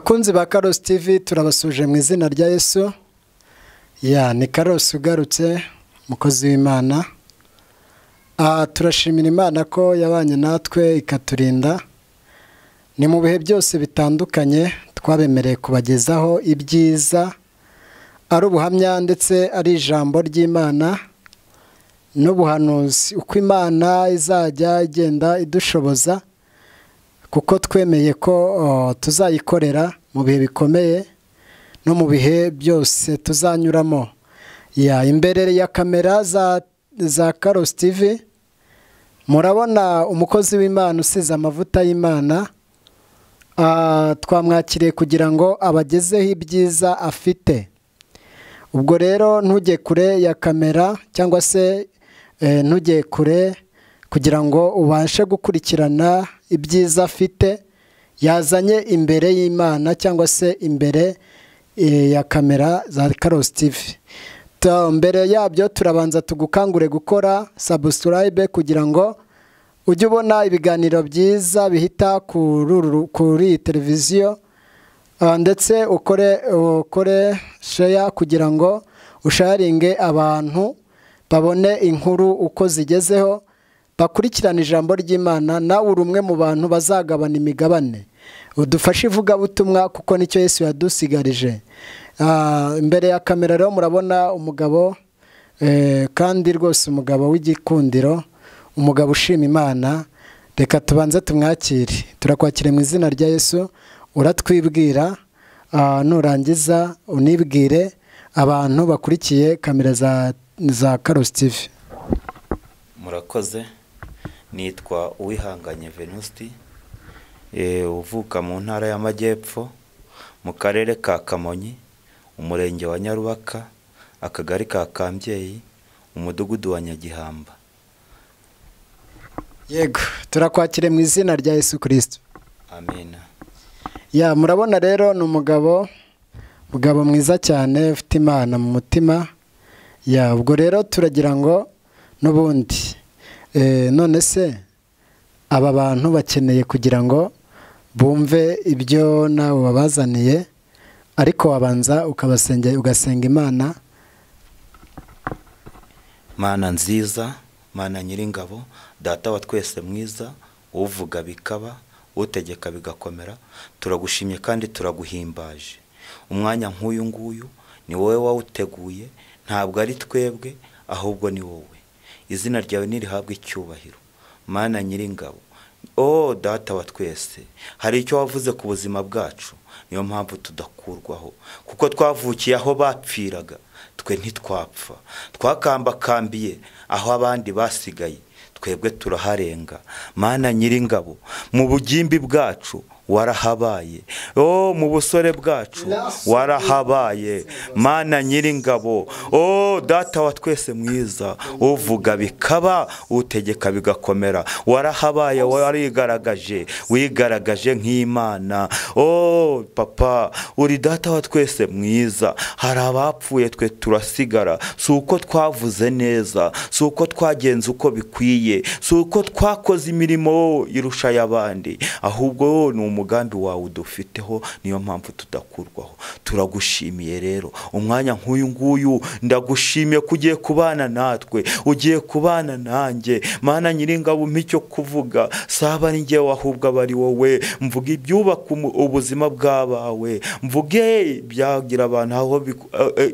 Bakunzi ba Karos TV turabasuje mu izina rya Yesu. Ni Karos ugarutse mukozi w'Imana. Turashimira Imana ko yabanye natwe ikaturinda. Ni mu bihe byose bitandukanye twabemereye kubagezaho ibyiza ari ubuhamya ndetse ari ijambo ry'Imana n'ubuhanuzi uko Imana izajya igenda idushoboza, kuko twemeye ko tuzayikorera mu bihe bikomeye no mu bihe byose tuzanyuramo. Imbere ya kamera za Karos TV murabona umukozi w'Imana usize amavuta y'Imana. Twamwakiriye kugira ngo abagezeho ibyiza afite. Ubwo rero ntujye kure ya kamera cyangwa se ntujye kure kugira ngo ubashe gukurikirana ibyiza afite. Yazanye imbere y'Imana cyangwa se imbere ya kamera za Karos TV. Mbere yabyo turabanza tugukangure gukora subscribe kugira ngo ujye ubona ibiganiro byiza bihita kuri televiziyo, ndetse ukore share kugira ngo usharinge abantu babone inkuru uko zigezeho, bakurikirana ijambo ry'Imana. Nawe uri umwe mu bantu bazagabana imigabane. Udufashe ivugabutumwa kuko nicyo Yesu yadusigarije. Imbere ya kamera rero murabona umugabo, kandi rwose umugabo w'igikundiro, umugabo ushima Imana. Reka tubanze tumwakire. Turakwakire mu izina rya Yesu. Uratwibwira, nurangiza unibwire abantu bakurikiye kamera za Karos TV. Murakoze. Nitwa Uwihanganye Venusti, uvuka mu ntara y'Amajyepfo, mu karere ka Kamonyi, umurenge wa Nyarubaka, akagari ka Kambyeyi, umudugudu wa Nyagihamba. Yego, turakwakire mu izina rya Yesu Kristo. Amen. Murabona rero ni umugabo mwiza cyane ufite Imana mu mutima. Ubwo rero turagira ngo n'ubundi none se aba bantu bakeneye kugira ngo bumve ibyo nawe wabazaniye, ariko wabanza ugasenga Imana. Mana nziza, Mana nyiringabo, Data wa twese mwiza, uvuga bikaba, utegeka bigakomera, turagushimye kandi turaguhimbaje. Umwanya nk'uyu nguyu ni wowe wawuteguye, ntabwo ari twebwe ahubwo ni wowe. Izina ryawe nirihabwe icyubahiro. Mana nyiringabo, Data wa twese, hari icyo wavuze ku buzima bwacu, niyo mpamvu tudakurwaho, kuko twavukiye aho bapfiraga, twe ntitwapfa. Twakambakambiye aho abandi basigaye, twebwe turaharenga. Mana nyiringabo, mu bugimbi bwacu warahabaye, mu busore bwacu warahabaye. Mana nyiringabo, Data wa twese mwiza, uvuga bikaba, utegeka bigakomera, warahabaye, wigaragaje nk'Imana. Papa, uri Data wa twese mwiza. Hari abapfuye, twe turasigara, si uko twavuze neza, si uko twagenze uko bikwiye, si uko twakoze imirimo irusha y'abandi, ahubwo ni umugambi wawe udufiteho, niyo mpamvu tudakurwaho. Turagushimiye rero umwanya nk'uyu nguyu, ndagushimiye ko ugiye kubana natwe, ugiye kubana nanjye. Mana nyiringabo, umpe icyo kuvuga, saba ni njyewe ahubwo aba ari wowe. Mvuge ibyubaka ubuzima bw'abawe, mvuge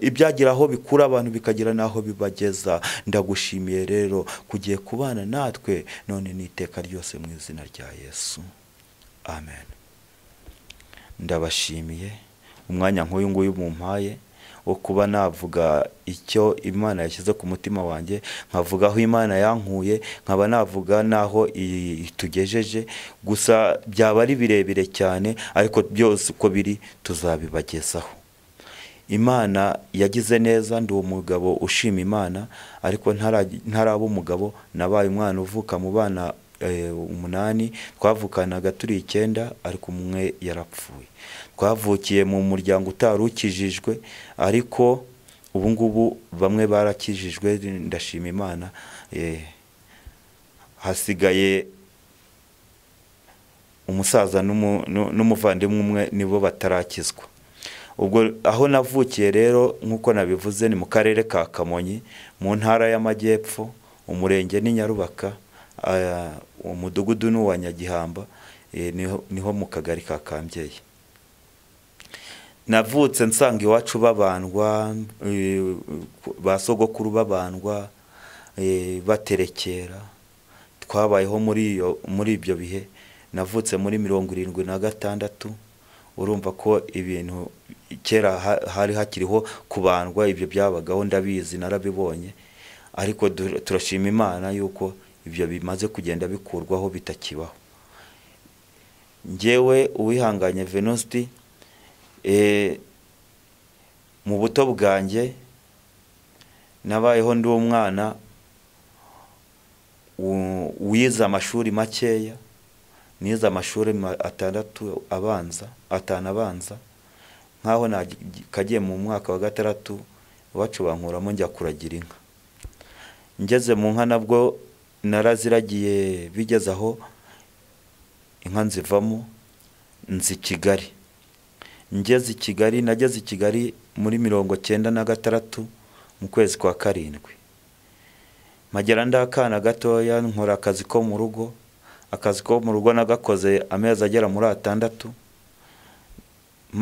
ibyagira aho bikura abantu bikagira n'aho bibageza. Ndagushimiye rero kugiye kubana natwe none n'iteka ryose mu izina rya Yesu. Amen. Ndabashimiye umwanya nk'uyu nguyu mumpaye wo kuba navuga icyo Imana yashyize ku mutima wanjye, nkavuga aho Imana yankuye, nkaba navuga naho itugejeje. Gusa byaba ari birebire cyane, ariko byose uko biri tuzabibagezaho. Imana yagize neza, ndi umugabo ushima Imana, ariko ntaraba umugabo. Nabaye umwana uvuka mu bana 8, twavukanaga turi 9, ariko umwe yarapfuye. Twavukiye mu muryango utarukijijwe, ariko ubu ngubu bamwe barakijijwe, ndashima Imana. Hasigaye umusaza n'umuvandimwe umwe nibo batarakizwa. Ubwo aho navukiye rero nk'uko nabivuze ni mu karere ka Kamonyi mu ntara y'Amajyepfo, umurenge ni Nyarubaka, umudugudu ni uwa Nyagihamba, niho mu kagari ka Kambyeyi. Navutse nsanga iwacu babandwa, ba sogokuru babandwa, baterekera. Twabayeho muri ibyo bihe. Navutse muri 76. Urumva ko ibintu kera hari hakiriho kubandwa, ibyo byabagaho ndabizi, narabibonye, ariko turashima Imana yuko ibyo bimaze kugenda bikurwaho bitakibaho. Njyewe Uwihanganye Venuste, mu buto bwanjye nabayeho ndi umwana wize amashuri makeya, nize amashuri 6 abanza, 5 abanza, nkaho kagiye mu mwaka wa 6 iwacu bankuramo njya kuragira inka. Ngeze mu nka nabwo naraziragiye, bigeze aho inka nzivamo nzi Kigali. Ngeze i Kigali muri 96 mu kwezi kwa 7. Magera ndakana gatoya, nkora akazi ko mu rugo. Akazi ko mu rugo nagakoze amezi agera muri 6.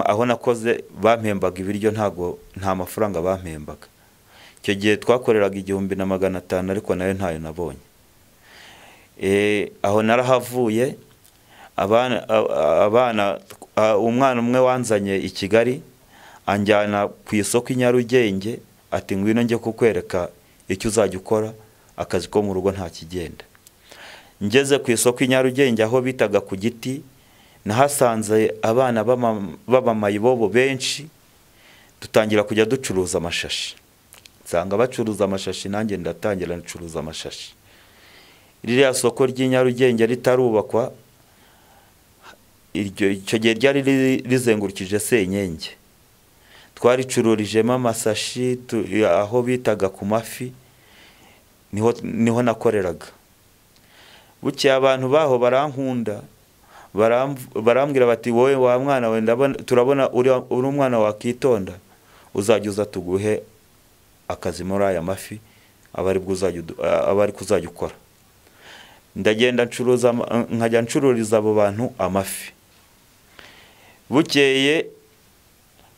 Aho nakoze bampembaga ibiryo, nta mafaranga bampembaga. Icyo gihe twakoreraga 1500, ariko nayo ntayo nabonye. Aho narahavuye, umwana umwe wanzanye i Kigali anjyana ku isoko i Nyarugenge, ati ngwino njye kukwereka icyo uzajya ukora, akazi ko mu rugo nta kigenda. Ngeze ku isoko i Nyarugenge aho bitaga ku Giti, nahasanze abana b'abamayibobo benshi, dutangira kujya ducuruza amashashi. Nsanga bacuruza amashashi, nanjye ndatangira ncuruza amashashi. Ririya soko ry'i Nyarugenge ritarubakwa, icyo gihe ryari rizengurukije Senyenge. Twaricururijemo amasashi aho bitaga ku Mafi, niho nakoreraga. Buke abantu baho barankunda, barambwira bati wowe wa mwana we, turabona uri umwana wakitonda, uzajya uza tuguhe akazi muri aya mafi, abari kuzajya ukora. Ndagenda nkajya ncururiza abo bantu amafi. Bukeye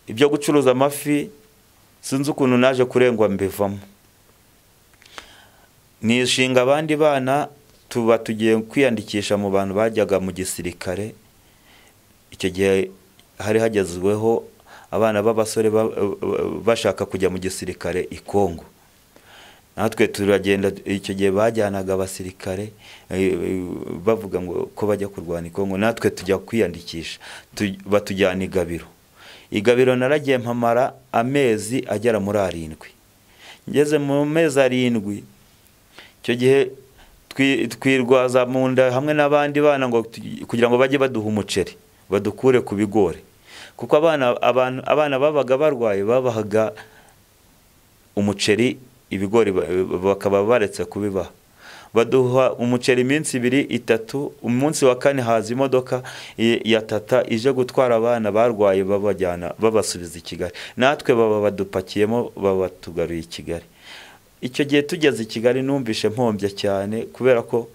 ibyo gucuruza amafi sinzi ukuntu naje kurengwa mbivamo. Nishinga abandi bana, tuba tugiye kwiyandikisha mu bantu bajyaga mu gisirikare. Icyo gihe hari hagezweho abana b'abasore bashaka kujya mu gisirikare i Kongo. Natwe turagenda, icyo gihe bajyanaga abasirikare bavuga ngo ko bajya kurwana i Kongo, natwe tujya kwiyandikisha, batujyana Igabiro. Igabiro naragiye mpamara amezi agera muri 7. Ngeze mu mezi 7, icyo gihe twirwaza mu nda hamwe n'abandi bana ngo kugira ngo bajye baduha umuceri, badukure ku bigori, kuko abana babaga barwaye babahaga umuceri, ibigori bakaba baretse kubibaha. Baduha umuceri iminsi 2-3, umunsi wa 4 haza imodoka ya Tata ije gutwara abana barwaye babajyana babasubiza i Kigali. Natwe baba badupakiyemo babatugaruye i Kigali. Icyo gihe tugeze i Kigali numvishe mpombye cyane, kubera ko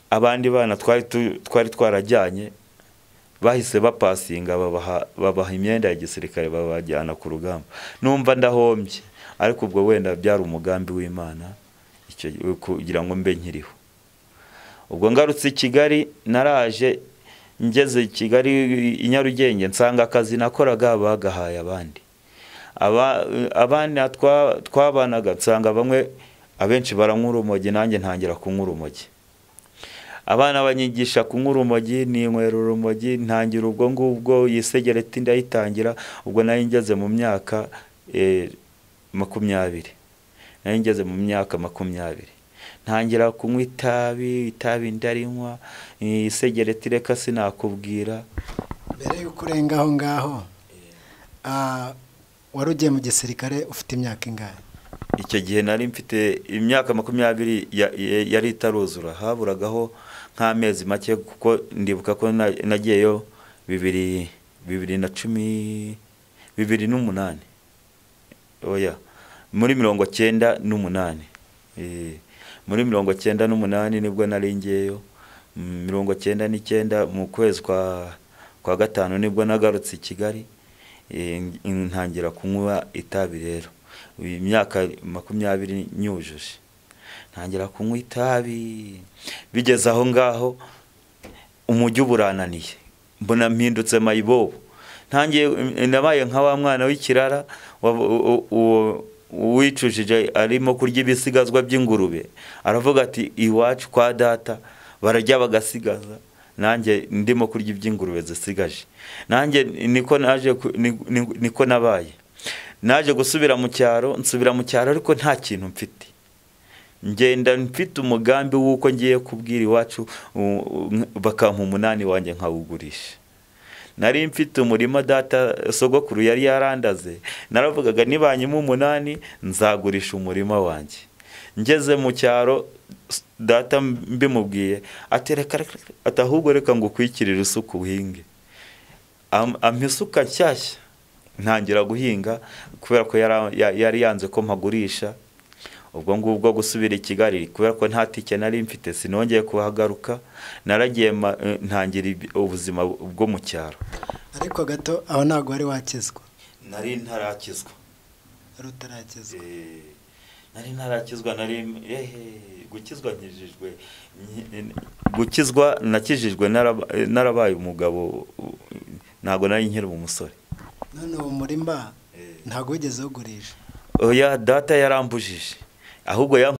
abandi bana twari twarajyanye bahise bapasinga, babaha imyenda ya gisirikare, babajyana ku rugamba. Numva ndahombye, ariko ubwo wenda byari umugambi w'Imana kugira ngo mbe nkiriho. Ubwo ngarutse i Kigali, naraje ngeze i Kigali i Nyarugenge, nsanga akazi nakoraga bagahaye abandi. Abana twabanaga, nsanga bamwe abenshi barankura urumogi, nanjye ntangira kunkura urumogi. Abana banyigisha kunkura urumogi, ninywera urumogi, ntangira ubwo ngubwo yisegereti ndayitangira. Ubwo nari ngeze mu myaka 20. Nari ngeze mu myaka 20. Ntangira kunywa itabi ndarinywa, isegereti reka sinakubwira. Mbere y'uko urenga aho ngaho, wari ugiye mu gisirikare ufite imyaka ingahe? Icyo gihe nari mfite imyaka 20 yari itaruzura, haburagaho nk'amezi make, kuko ndibuka ko nagiyeyo 2018, oya muri 98, muri 98 nibwo nari ngiyeyo. 99 mu kwezi kwa gatanu nibwo nagarutse i Kigali, ntangira kunywa itabi. Rero imyaka 20 nyujuje ntangira kunywa itabi, bigeze aho ngaho umujyi uburananiye, mbona mpindutse mayibobo. Ntangiye nabaye nka wa mwana w'ikirara wicujije arimo kurya ibisigazwa by'ingurube, aravuga ati iwacu kwa data barajya bagasigaza, nanjye ndimo kurya iby'ingurube zisigaje. Nanjye niko nabaye, naje gusubira mu cyaro, nsubira mu cyaro ariko nta kintu mfite. Ngenda mfite umugambi w'uko ngiye kubwira iwacu bakampa 8 wanjye nkawugurisha. Nari mfite umurima data sogokuru yari yarandaze, naravugaga nibanyima 8 nzagurisha umurima wanjye. Ngeze mu cyaro data mbimubwiye atereka atahubwo reka ngo kwikirira isuku uhinge. Amisuka nshyashya ntangira guhinga, kubera ko yari yanze ko mpagurisha. Ubwo ngubwo gusubira i Kigali, kubera ko nta tike nari mfite, sinongeye kuhagaruka, naragiye ntangira ubuzima bwo mu cyaro. Ariko gato aho ntago wari wakizwa? Nari ntarakizwa. Rutarakizwa? Nari ntarakizwa, gukizwa nakijijwe narabaye umugabo, ntago nari nkiri umusore. None uwo murima ntago wigeze ugurisha? Oya, data yarambujije, ahubwo